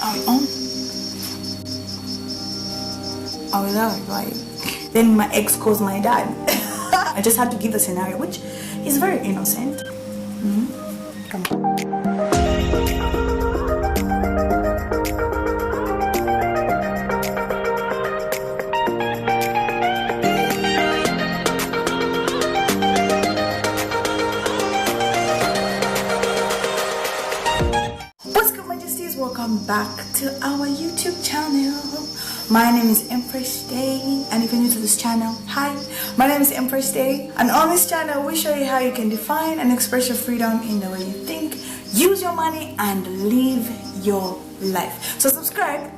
Are we on? Are we live? Like, then my ex calls my dad. I just had to give the scenario, which is very innocent. Come on. Welcome back to our YouTube channel. My name is Empress Tay, and if you're new to this channel, hi, my name is Empress Tay, and on this channel we show you how you can define and express your freedom in the way you think, use your money, and live your life. So subscribe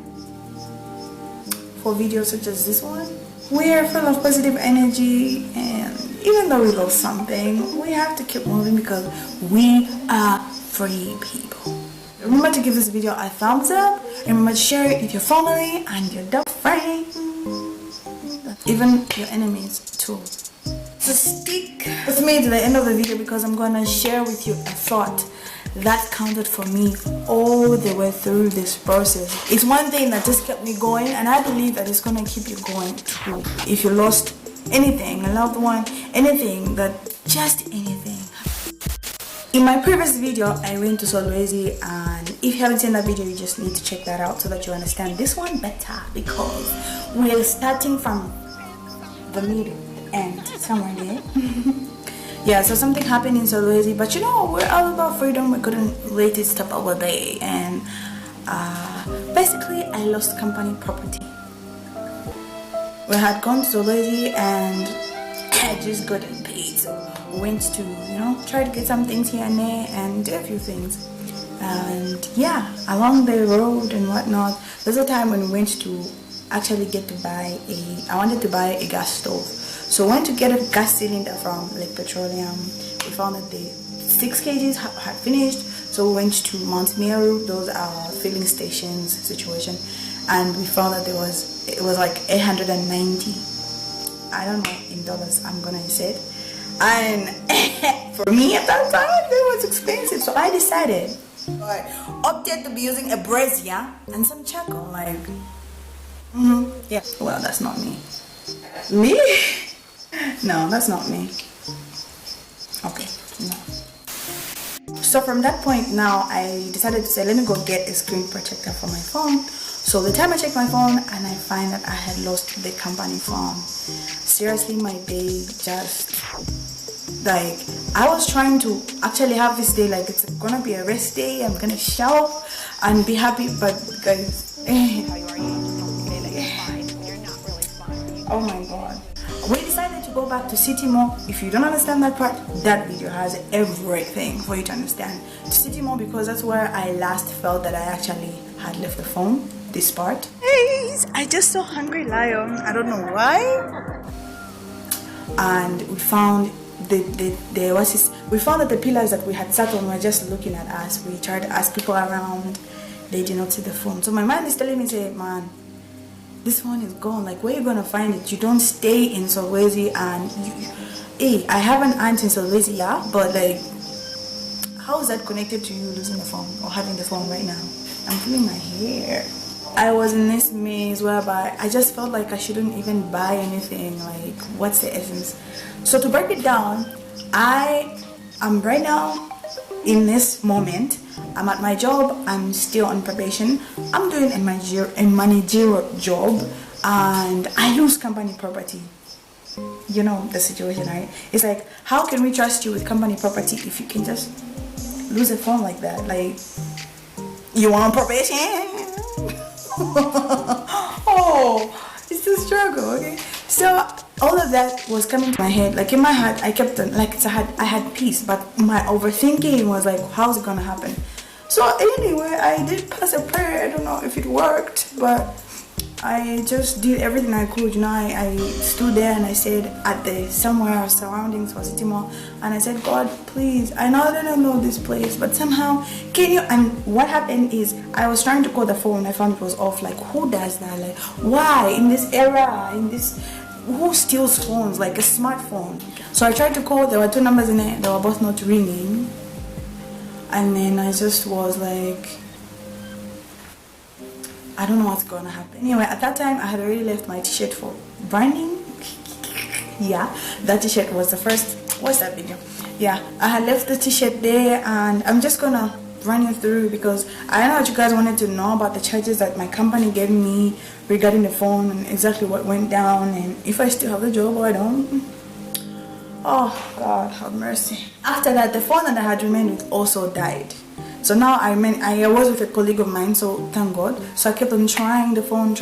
for videos such as this one. We are full of positive energy, and even though we lost something, we have to keep moving because we are free people. Remember to give this video a thumbs up. Remember to share it with your family and your dog friends, even your enemies too. So stick with me to the end of the video because I'm gonna share with you a thought that counted for me all the way through this process. It's one thing that just kept me going, and I believe that it's gonna keep you going too. If you lost anything, a loved one, anything, just anything. In my previous video, I went to Solwezi, and if you haven't seen that video, you just need to check that out so that you understand this one better, because we're starting from the middle and somewhere there. Yeah, so something happened in Solwezi, but you know, we're all about freedom. We couldn't let it stop over there, and basically, I lost company property. We had gone to Solwezi and I just couldn't pay, so we went to, try to get some things here and there and do a few things. And yeah, along the road and whatnot, there's a time when we went to actually get to buy I wanted to buy a gas stove. So we went to get a gas cylinder from Lake Petroleum. We found that the 6 kgs had finished, so we went to Mount Meru. Those are filling stations situation, and we found that it was like 890. I don't know in dollars, I'm gonna say it. And for me at that time, it was expensive, so I decided, opted to be using a brazier and some charcoal. Like, yeah. Well, that's not me. Me? No, that's not me. Okay, no. So from that point now, I decided to say, let me go get a screen protector for my phone. So the time I checked my phone and I find that I had lost the company phone. Seriously, my day just, like, I was trying to actually have this day like it's gonna be a rest day. I'm gonna shower and be happy, but guys, oh my god. We decided to go back to City Mall. If you don't understand that part, that video has everything for you to understand. To City Mall, because that's where I last felt that I actually had left the phone. This part. Hey, I just saw Hungry Lion. I don't know why. And we found we found that the pillars that we had sat on were just looking at us. We tried to ask people around. They did not see the phone. So my mind is telling me, say, man, this phone is gone. Like, where are you gonna find it? You don't stay in Solwezi, and hey, I have an aunt in Solwezi, yeah, but like, how is that connected to you losing the phone or having the phone right now? I'm feeling my hair. I was in this maze whereby I just felt like I shouldn't even buy anything. Like, what's the essence? So to break it down, I am right now in this moment. I'm at my job. I'm still on probation. I'm doing a managerial job, and I lose company property. You know the situation, right? It's like, how can we trust you with company property if you can just lose a phone like that? Like, you want probation? Oh, it's a struggle, okay? So all of that was coming to my head. Like, in my head, I kept on, like, I had peace, but my overthinking was like, how's it gonna happen? So anyway, I did pass a prayer. I don't know if it worked, but I just did everything I could. I stood there and I said at the somewhere surroundings for City Mall, and I said, God, please, I know I don't know this place, but somehow can you? And what happened is, I was trying to call the phone. I found it was off. Like, who does that? Like, why in this era? Who steals phones? Like a smartphone. So I tried to call. There were 2 numbers in it. They were both not ringing. And then I just was like, I don't know what's gonna happen. Anyway, at that time I had already left my t-shirt for branding. Yeah, that t-shirt was the first. What's that video? Yeah, I had left the t-shirt there, and I'm just gonna run you through because I know what you guys wanted to know about the charges that my company gave me regarding the phone and exactly what went down and if I still have the job or I don't. Oh God, have mercy. After that, the phone that I had remained with also died. So now I was with a colleague of mine, so thank God. So I kept on trying the phone,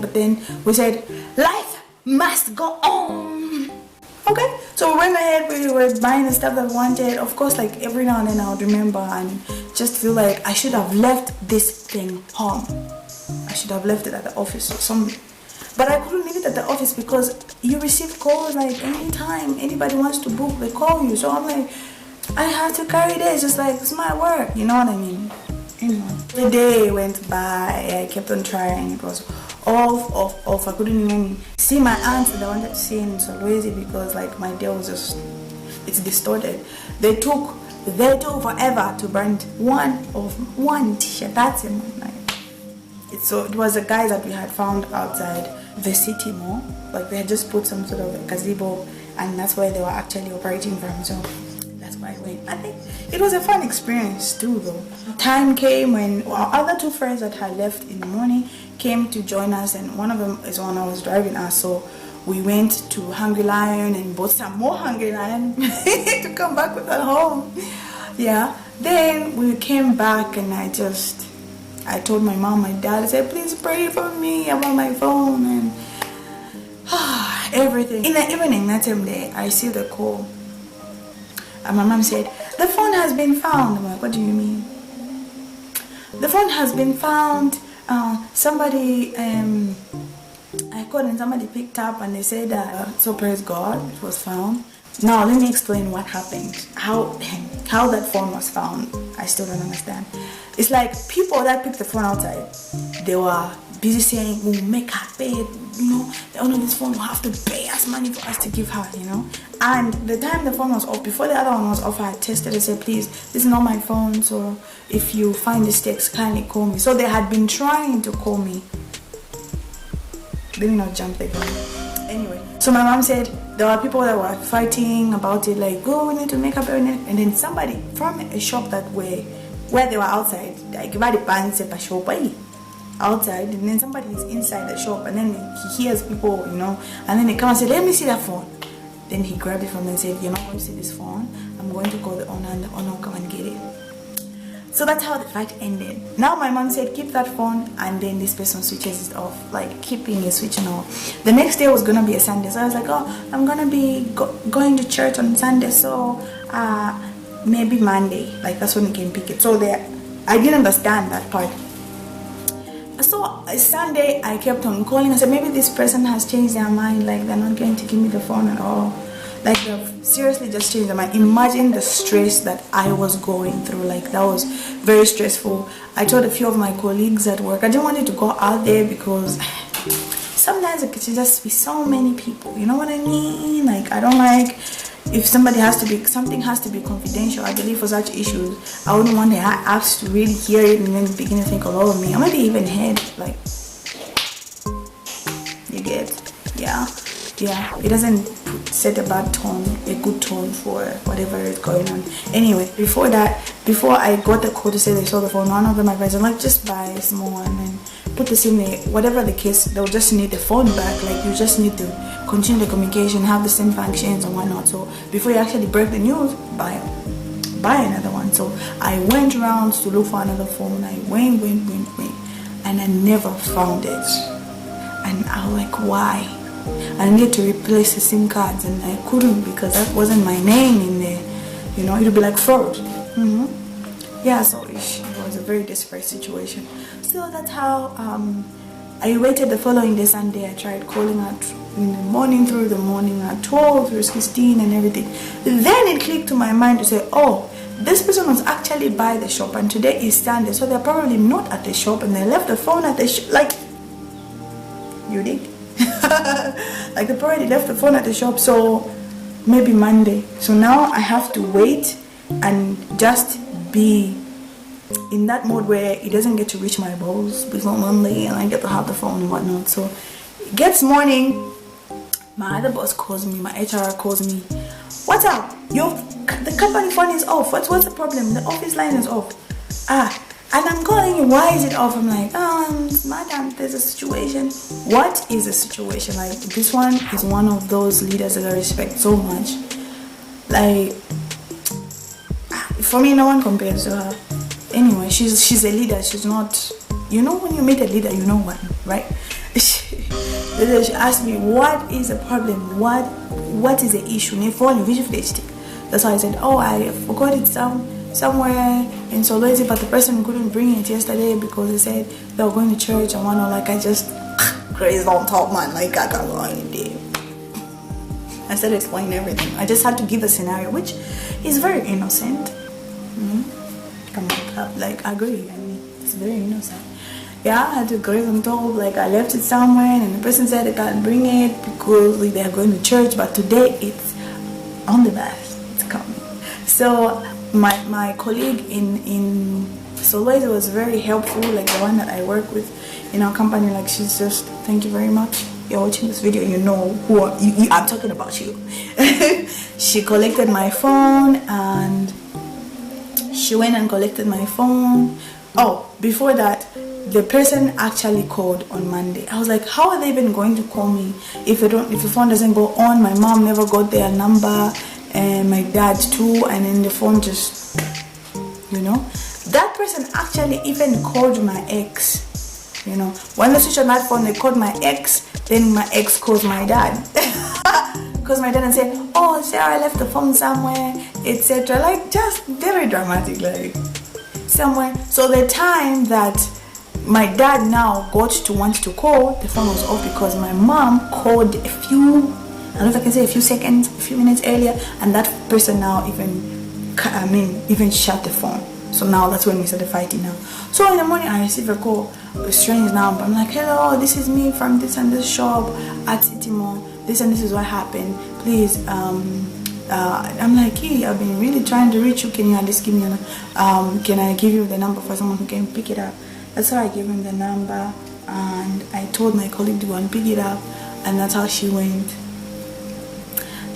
but then we said, life must go on. Okay, so we went ahead, we were buying the stuff that we wanted. Of course, like every now and then I would remember and just feel like I should have left this thing home. I should have left it at the office or something. But I couldn't leave it at the office because you receive calls like anytime anybody wants to book, they call you. So I'm like, I have to carry this, just like it's my work, you know what I mean? Anyway, the day went by, I kept on trying, it was off. I couldn't even see my aunts that I wanted to see in Solwezi because like my day was just, it's distorted. They took forever to brand one t-shirt. That's it. Like, so it was a guy that we had found outside the city mall. Like they had just put some sort of a gazebo, and that's where they were actually operating from. So that's why I went. I think it was a fun experience too, though. Time came when our other two friends that had left in the morning came to join us, and one of them is the one I was driving us. So we went to Hungry Lion and bought some more Hungry Lion to come back with at home. Yeah. Then we came back, and I told my mom, my dad, I said, please pray for me. I'm on my phone and everything. In the evening, that same day, I received a call. And my mom said, the phone has been found. I'm like, what do you mean? The phone has been found. Somebody, I called and somebody picked up and they said, so praise God, it was found. Now, let me explain what happened. How that phone was found, I still don't understand. It's like people that picked the phone outside, they were busy saying, we'll make her pay, you know, the owner of this phone will have to pay us money for us to give her, you know. And the time the phone was off, before the other one was off, I tested and said, please, this is not my phone, so if you find this text, kindly call me. So they had been trying to call me. Let me not jump the gun. Anyway, so my mom said there were people that were fighting about it, like, oh, we need to make up, and then somebody from a shop that where they were outside, like outside, and then somebody is inside the shop, and then he hears people, you know, and then they come and say, let me see that phone. Then he grabbed it from them and said, you're not going to see this phone, I'm going to call the owner, and the owner will come and get it. So that's how the fight ended. Now my mom said, keep that phone, and then this person switches it off, like keeping it switching off. The next day was gonna be a Sunday, so I was like, oh, I'm gonna be going to church on Sunday, so maybe Monday, like that's when he can pick it. So I didn't understand that part. So Sunday I kept on calling. I said, maybe this person has changed their mind, like they're not going to give me the phone at all. Like they've seriously just changed their mind. Imagine the stress that I was going through. Like that was very stressful. I told a few of my colleagues at work, I didn't want it to go out there because sometimes it could just be so many people, you know what I mean? Like I don't like if something has to be confidential. I believe for such issues, I wouldn't want the apps to really hear it and then begin to think all over me, or maybe even head, like, you get, yeah, it doesn't set a good tone for whatever is going on. Anyway, before I got the call to say they saw the phone, one of them advised, I'm like, just buy a small one and put the SIM there. Whatever the case, they'll just need the phone back. Like you just need to continue the communication, have the same functions and whatnot. So before you actually break the news, buy another one. So I went around to look for another phone. I went, and I never found it. And I was like, why? I needed to replace the SIM cards, and I couldn't because that wasn't my name in there. You know, it would be like fraud. Yeah, so it was a very desperate situation. So that's how I waited the following day, Sunday. I tried calling out in the morning, at 12, through 16 and everything. Then it clicked to my mind to say, oh, this person was actually by the shop and today is Sunday, so they're probably not at the shop and they left the phone at the shop. Like, you did? Like they probably left the phone at the shop, so maybe Monday. So now I have to wait and just be in that mode where it doesn't get to reach my balls before Monday, and I get to have the phone and whatnot. So it gets morning, my other boss calls me, my HR calls me. What's up? The company phone is off. What's the problem? The office line is off. And I'm calling you. Why is it off? I'm like, madam, there's a situation. What is the situation? Like, this one is one of those leaders that I respect so much. Like, for me, no one compares to her. Anyway, she's a leader. She's not, you know, when you meet a leader, you know what, right? She asked me, what is the problem? What is the issue? That's why I said, I forgot it somewhere in Solwezi, but the person couldn't bring it yesterday because they said they were going to church and whatnot. Like, I just crazed on top, man. Like, I can't go anywhere. I started explaining everything. I just had to give a scenario, which is very innocent. Come on, like, I agree. I mean, it's very innocent. Yeah, I had to graze on top. Like, I left it somewhere, and the person said they can't bring it because like, they are going to church. But today it's on the bus. It's coming. So my colleague in Solwezi was very helpful. Like, the one that I work with in our company. Like, she's just, thank you very much. You're watching this video, you know who I'm talking about you. She collected my phone, and she went and collected my phone. Before that, the person actually called on Monday. I was like, how are they even going to call me if the phone doesn't go on? My mom never got their number, and my dad too, and then the phone just, you know. That person actually even called my ex. You know, when they switched on that phone, they called my ex. Then my ex calls my dad. Because my dad and said, Sarah, I left the phone somewhere, etc. Like, just very dramatic, like, somewhere. So the time that my dad now got to want to call, the phone was off because my mom called I don't know if I can say a few minutes earlier, and that person now even shut the phone. So now that's when we started fighting now. So in the morning I received a call, a strange number. I'm like, hello, this is me from this and this shop at City Mall. This and this is what happened. Please, I'm like, hey, I've been really trying to reach you. Can you at least give me can I give you the number for someone who can pick it up? That's how I gave him the number, and I told my colleague to go and pick it up, and that's how she went.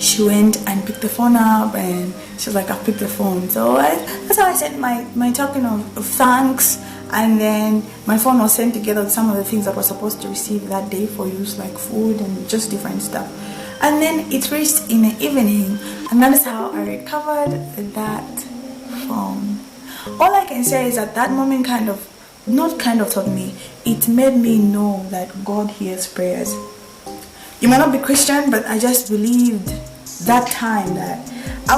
She went and picked the phone up, and she was like, I picked the phone. So that's how I sent my token of thanks, and then my phone was sent together with some of the things that I was supposed to receive that day for use, like food and just different stuff. And then it reached in the evening, and that is how I recovered that phone. All I can say is that moment taught me, it made me know that God hears prayers. You might not be Christian, but I just believed that time that I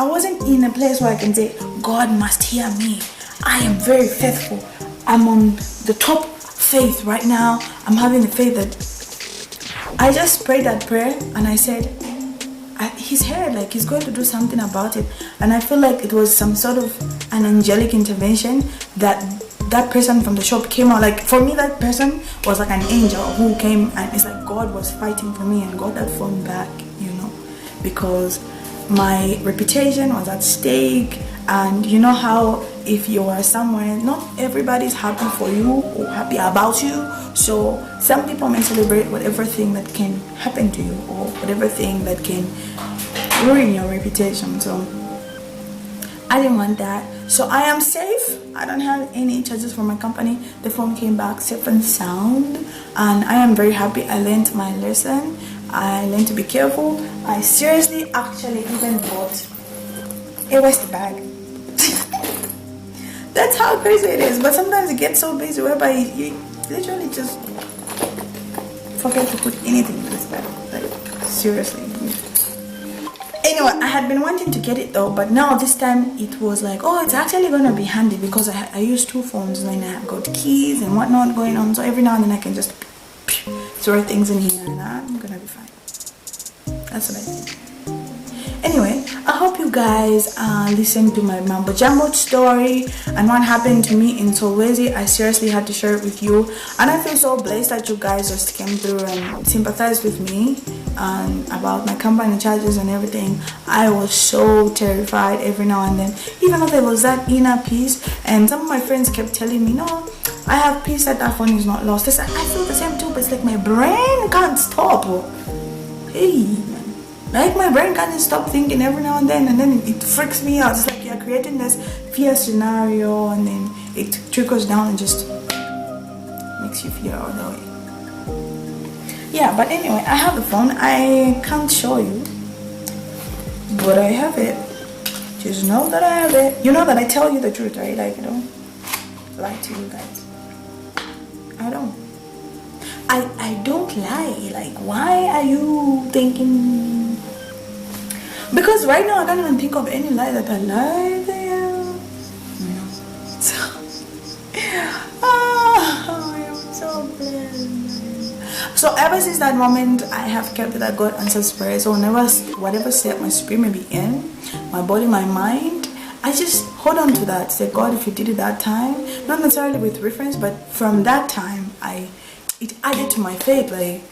wasn't in a place where I can say, God must hear me. I am very faithful. I'm on the top faith right now. I'm having the faith that I just prayed that prayer, and I said, he's heard, like, he's going to do something about it. And I feel like it was some sort of an angelic intervention that person from the shop came out. Like, for me, that person was like an angel who came, and it's like God was fighting for me and got that phone back, you know, because my reputation was at stake. And you know how if you are somewhere, not everybody's happy for you or happy about you. So some people may celebrate whatever thing that can happen to you, or whatever thing that can ruin your reputation. So I didn't want that. So I am safe. I don't have any charges from my company. The phone came back safe and sound, and I am very happy. I learned my lesson. I learned to be careful. I seriously actually even bought a waist bag. That's how crazy it is. But sometimes it gets so busy whereby you literally just forget to put anything in this bag. Like, seriously. Anyway, I had been wanting to get it though, but now this time it was like, it's actually gonna be handy because I use two phones, and I have got keys and whatnot going on. So every now and then I can just throw things in here, and I'm gonna be fine. That's what I think. Anyway, I hope you guys listened to my mambo jumbo story and what happened to me in Solwezi. I seriously had to share it with you, and I feel so blessed that you guys just came through and sympathized with me. about my company charges and everything, I was so terrified every now and then, even though there was that inner peace. And some of my friends kept telling me, no, I have peace that phone is not lost. I feel the same too, but it's like my brain can't stop. Hey, man. Like my brain can't stop thinking every now and then it freaks me out. It's like you're creating this fear scenario, and then it trickles down and just makes you feel all the way. Yeah, but anyway, I have the phone. I can't show you, but I have it. Just know that I have it. You know that I tell you the truth, right? Like, I don't lie to you guys. I don't. I don't lie. Like, why are you thinking? Because right now I can't even think of any lie that I lie there. No. So, I'm so blessed. So ever since that moment, I have kept that God answers prayer. So whatever set my spirit may be in, my body, my mind, I just hold on to that. Say, God, if you did it that time, not necessarily with reference, but from that time, it added to my faith. Like,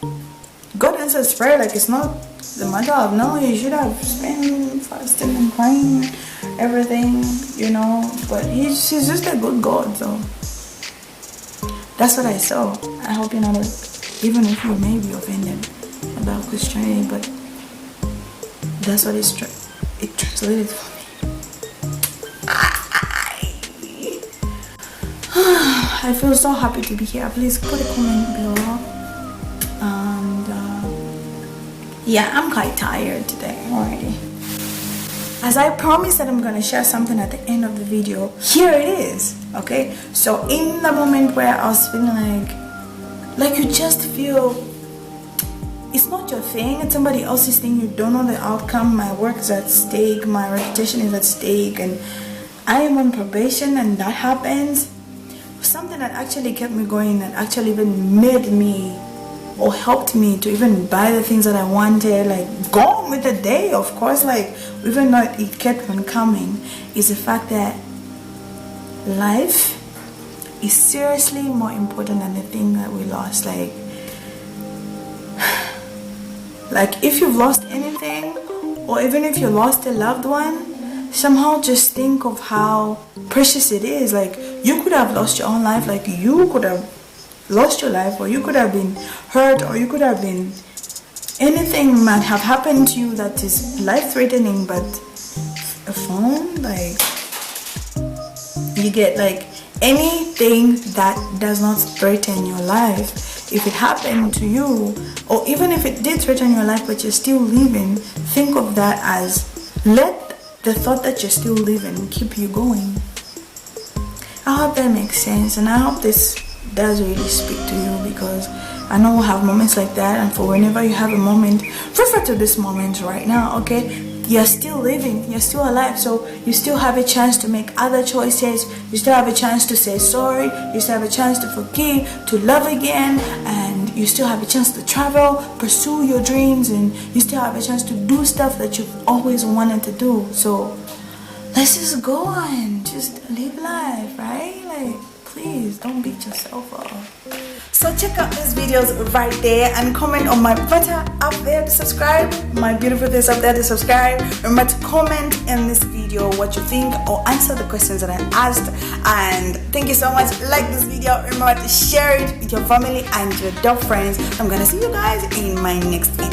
God answers prayer. Like, it's not the matter of, no, you should have spent fasting and praying, everything, you know. But He's just a good God. So that's what I saw. I hope you know that. Even if you may be offended about Christianity, but that's what it translated for me. I feel so happy to be here. Please put a comment below. And yeah, I'm quite tired today already. As I promised that I'm gonna share something at the end of the video, here it is. Okay, so in the moment where I was feeling like you just feel it's not your thing, it's somebody else's thing, you don't know the outcome, my work is at stake, my reputation is at stake, and I am on probation, and that happens. Something that actually kept me going, that actually even made me or helped me to even buy the things that I wanted, like go on with the day, of course, like even though it kept on coming, is the fact that life is seriously more important than the thing that we lost. Like if you've lost anything, or even if you lost a loved one, somehow just think of how precious it is. Like, you could have lost your own life, like you could have lost your life, or you could have been hurt, or you could have been, anything might have happened to you that is life-threatening. But a phone, like, you get, like, anything that does not threaten your life, if it happened to you, or even if it did threaten your life but you're still living, think of that as, let the thought that you're still living keep you going. I hope that makes sense, and I hope this does really speak to you, because I know we'll have moments like that, and for whenever you have a moment, refer to this moment right now, okay? You're still living, you're still alive, so you still have a chance to make other choices, you still have a chance to say sorry, you still have a chance to forgive, to love again, and you still have a chance to travel, pursue your dreams, and you still have a chance to do stuff that you've always wanted to do. So let's just go on, just live life, right? Like, please don't beat yourself up. So check out these videos right there, and comment on my button up there to subscribe, my beautiful things up there to subscribe. Remember to comment in this video what you think, or answer the questions that I asked. And thank you so much. Like this video, remember to share it with your family and your dog friends. I'm gonna see you guys in my next video.